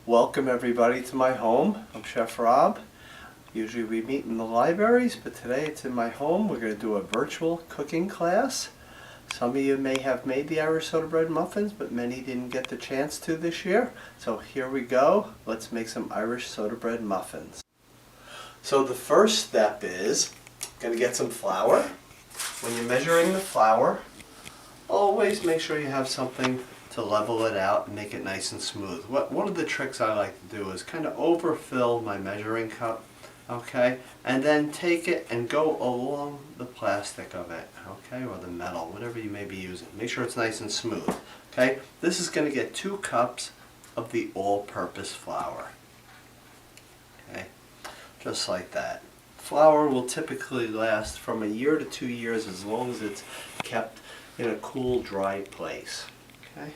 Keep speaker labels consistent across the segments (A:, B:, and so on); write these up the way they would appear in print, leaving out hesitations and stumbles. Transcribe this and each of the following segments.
A: Welcome everybody to my home. I'm Chef Rob. Usually we meet in the libraries, but today it's in my home. We're going to do a virtual cooking class. Some of you may have made the Irish soda bread muffins, but many didn't get the chance to this year. So here we go. Let's make some Irish soda bread muffins. So the first step is going to get some flour. When you're measuring the flour, always make sure you have something to level it out and make it nice and smooth. One of the tricks I like to do is kind of overfill my measuring cup, okay, and then take it and go along the plastic of it, okay, or the metal, whatever you may be using. Make sure it's nice and smooth, okay. This is going to get 2 cups of the all-purpose flour, okay, just like that. Flour will typically last from a year to 2 years as long as it's kept in a cool, dry place. Okay.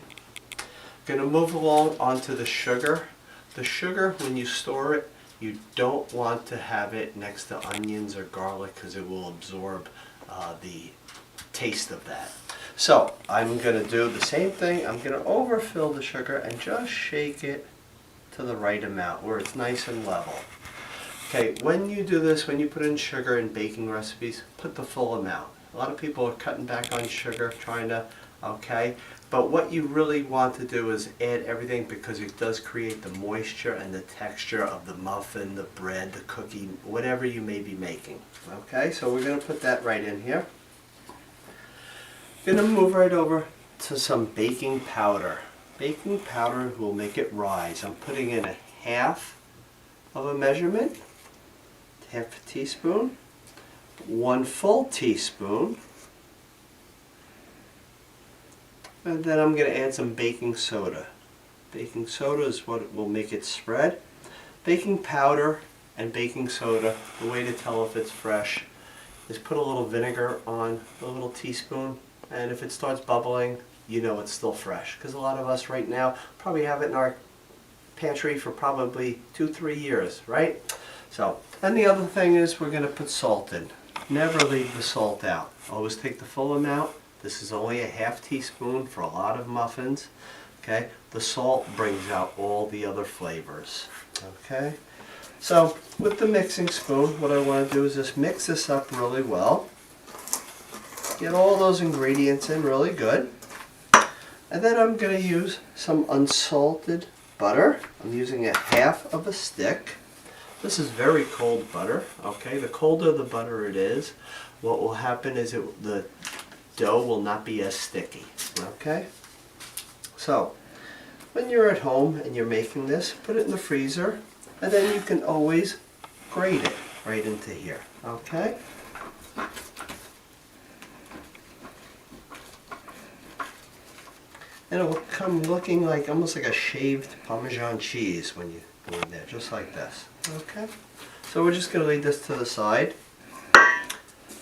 A: Going to move along onto the sugar. The sugar, when you store it, you don't want to have it next to onions or garlic because it will absorb the taste of that. So I'm going to do the same thing. I'm going to overfill the sugar and just shake it to the right amount where it's nice and level. Okay, when you do this, when you put in sugar in baking recipes, put the full amount. A lot of people are cutting back on sugar, trying to, okay, but what you really want to do is add everything because it does create the moisture and the texture of the muffin, the bread, the cookie, whatever you may be making. Okay, so we're going to put that right in here. Going to move right over to some baking powder. Baking powder will make it rise. I'm putting in a half of a measurement, half a teaspoon, 1 full teaspoon, and then I'm going to add some baking soda. Baking soda is what will make it spread. Baking powder and baking soda, the way to tell if it's fresh is put a little vinegar on a little teaspoon, and if it starts bubbling, you know it's still fresh. Because a lot of us right now probably have it in our pantry for probably 2-3 years, right? So, and the other thing is we're going to put salt in. Never leave the salt out. Always take the full amount. This is only a half teaspoon for a lot of muffins. Okay, the salt brings out all the other flavors. Okay, so with the mixing spoon, what I want to do is just mix this up really well. Get all those ingredients in really good. And then I'm going to use some unsalted butter. I'm using a half of a stick. This is very cold butter, okay? The colder the butter it is, what will happen is the dough will not be as sticky, okay? So, when you're at home and you're making this, put it in the freezer, and then you can always grate it right into here, okay? And it will come looking like almost like a shaved Parmesan cheese when you go in there, just like this. Okay, so we're just going to leave this to the side.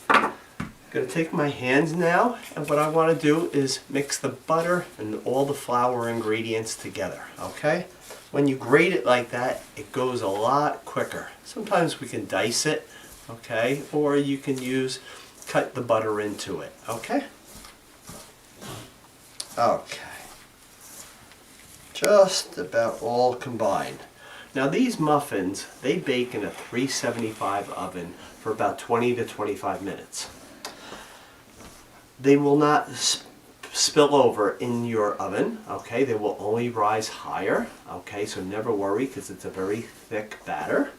A: I'm going to take my hands now, and what I want to do is mix the butter and all the flour ingredients together. Okay, when you grate it like that, it goes a lot quicker. Sometimes we can dice it, okay, or you can cut the butter into it. Okay. Okay. Just about all combined. Now these muffins, they bake in a 375 oven for about 20 to 25 minutes. They will not spill over in your oven, okay? They will only rise higher, okay? So never worry because it's a very thick batter.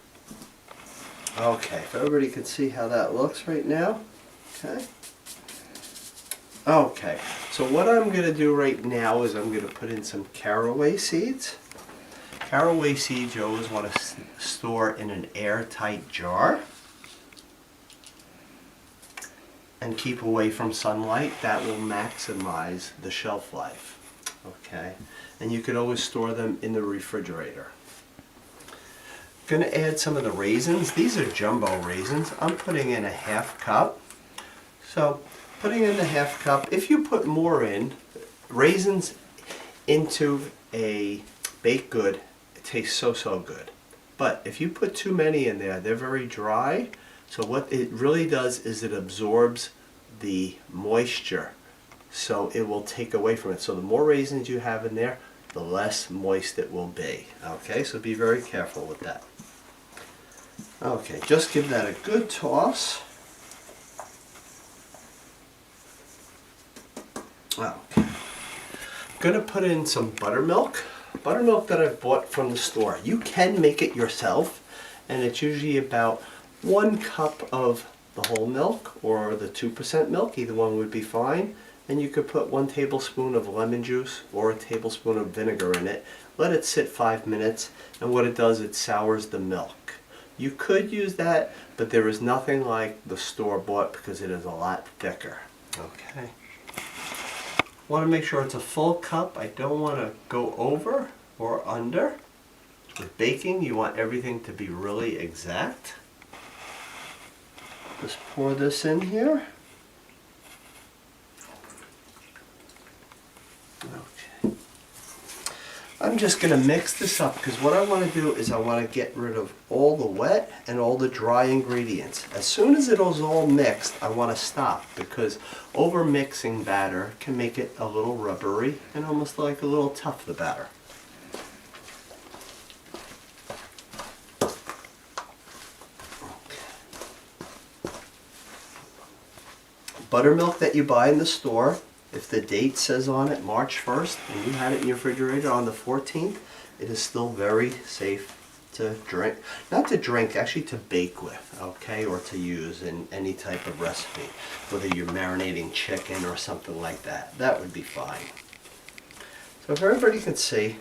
A: Okay, if everybody can see how that looks right now, okay? Okay, so what I'm going to do right now is I'm going to put in some caraway seeds. Caraway seeds you always want to store in an airtight jar and keep away from sunlight. That will maximize the shelf life. Okay, and you can always store them in the refrigerator. Going to add some of the raisins. These are jumbo raisins. I'm putting in a half cup. So putting in the half cup, if you put more in, raisins into a baked good, it tastes so good. But if you put too many in there, they're very dry. So what it really does is it absorbs the moisture. So it will take away from it. So the more raisins you have in there, the less moist it will be. Okay, so be very careful with that. Okay, just give that a good toss. Okay. I'm gonna put in some buttermilk. Buttermilk that I bought from the store. You can make it yourself, and it's usually about 1 cup of the whole milk or the 2% milk, either one would be fine. And you could put 1 tablespoon of lemon juice or a tablespoon of vinegar in it. Let it sit 5 minutes, and what it does, it sours the milk. You could use that, but there is nothing like the store-bought because it is a lot thicker. Okay. Want to make sure it's a full cup. I don't want to go over or under. With baking, you want everything to be really exact. Just pour this in here. Okay. I'm just going to mix this up because what I want to do is I want to get rid of all the wet and all the dry ingredients. As soon as it is all mixed, I want to stop because over mixing batter can make it a little rubbery and almost like a little tough, the batter. Buttermilk that you buy in the store, if the date says on it March 1st and you had it in your refrigerator on the 14th, it is still very safe to drink. Not to drink, actually to bake with, okay, or to use in any type of recipe. Whether you're marinating chicken or something like that, that would be fine. So if everybody can see,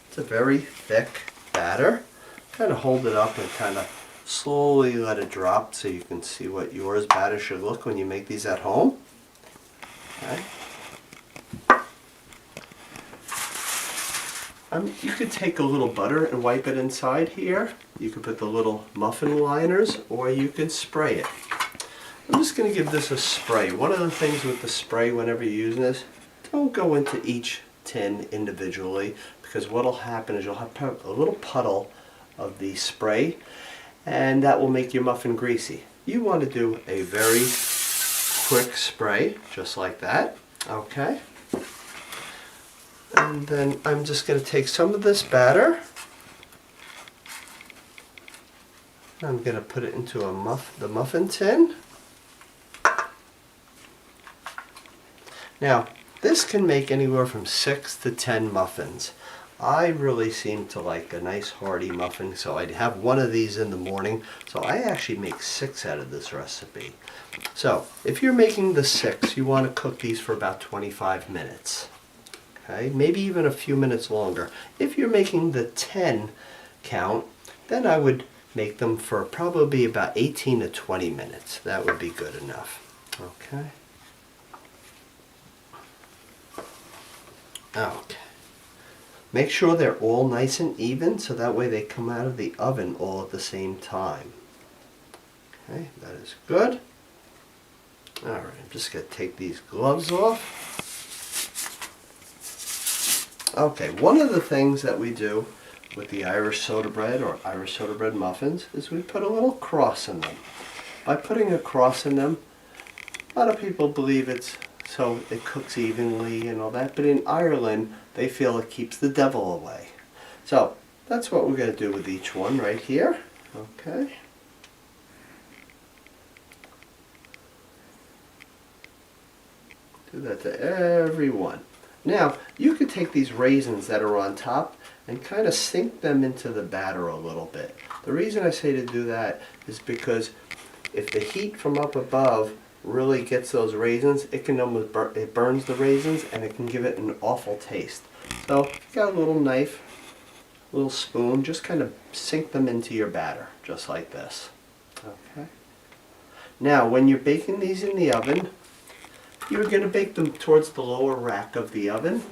A: it's a very thick batter. Kind of hold it up and kind of slowly let it drop so you can see what yours batter should look when you make these at home. Okay. You could take a little butter and wipe it inside here. You could put the little muffin liners, or you can spray it. I'm just going to give this a spray. One of the things with the spray whenever you're using this, don't go into each tin individually, because what will happen is you'll have a little puddle of the spray, and that will make your muffin greasy. You want to do a very quick spray, just like that. Okay. And then I'm just going to take some of this batter. I'm going to put it into the muffin tin. Now, this can make anywhere from 6 to 10 muffins. I really seem to like a nice hearty muffin, so I'd have one of these in the morning. So I actually make 6 out of this recipe. So if you're making the 6, you want to cook these for about 25 minutes. Okay, maybe even a few minutes longer. If you're making the 10 count, then I would make them for probably about 18 to 20 minutes. That would be good enough. Okay. Okay. Make sure they're all nice and even so that way they come out of the oven all at the same time. Okay, that is good. Alright, I'm just going to take these gloves off. Okay, one of the things that we do with the Irish soda bread or Irish soda bread muffins is we put a little cross in them. By putting a cross in them, a lot of people believe it's so it cooks evenly and all that, but in Ireland they feel it keeps the devil away. So that's what we're going to do with each one right here. Okay. Do that to every one. Now, you could take these raisins that are on top and kind of sink them into the batter a little bit. The reason I say to do that is because if the heat from up above really gets those raisins, it can almost it burns the raisins and it can give it an awful taste. So, if you got a little knife, a little spoon, just kind of sink them into your batter, just like this. Okay. Now, when you're baking these in the oven, you're going to bake them towards the lower rack of the oven.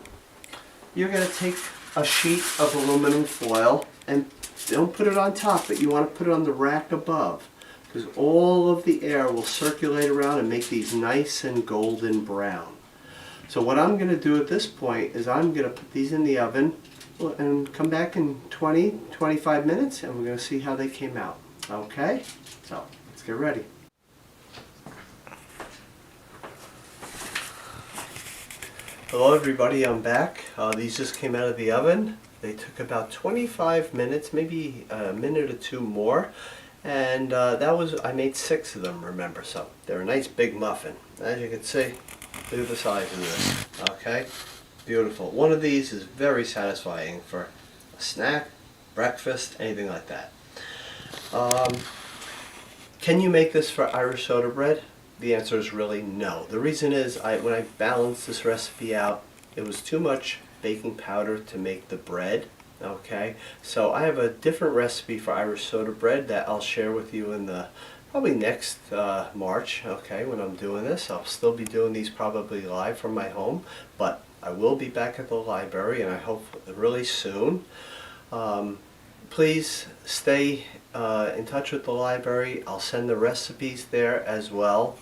A: You're going to take a sheet of aluminum foil and don't put it on top, but you want to put it on the rack above because all of the air will circulate around and make these nice and golden brown. So what I'm going to do at this point is I'm going to put these in the oven and come back in 20-25 minutes and we're going to see how they came out. Okay? So let's get ready. Hello everybody, I'm back. These just came out of the oven. They took about 25 minutes, maybe a minute or two more. And I made 6 of them, remember, so they're a nice big muffin. As you can see, look at the size of this, okay? Beautiful. One of these is very satisfying for a snack, breakfast, anything like that. Can you make this for Irish soda bread? The answer is really no. The reason is when I balanced this recipe out, it was too much baking powder to make the bread. Okay, so I have a different recipe for Irish soda bread that I'll share with you in the probably next March. Okay, when I'm doing this, I'll still be doing these probably live from my home, but I will be back at the library, and I hope really soon. Please stay in touch with the library. I'll send the recipes there as well.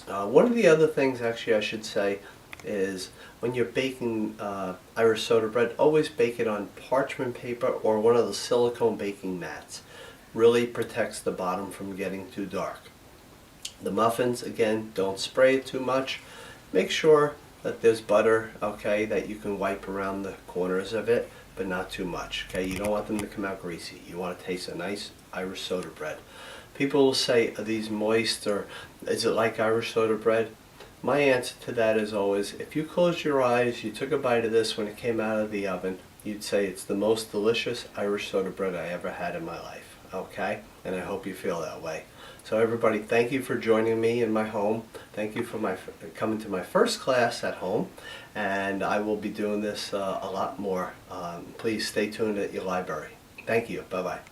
A: One of the other things, actually, I should say, is when you're baking Irish soda bread, always bake it on parchment paper or one of the silicone baking mats. Really protects the bottom from getting too dark. The muffins, again, don't spray it too much. Make sure that there's butter, okay, that you can wipe around the corners of it, but not too much. Okay, you don't want them to come out greasy. You want to taste a nice Irish soda bread. People will say, are these moist, or is it like Irish soda bread? My answer to that is always, if you closed your eyes, you took a bite of this when it came out of the oven, you'd say it's the most delicious Irish soda bread I ever had in my life. Okay? And I hope you feel that way. So everybody, thank you for joining me in my home. Thank you for coming to my first class at home. And I will be doing this a lot more. Please stay tuned at your library. Thank you. Bye-bye.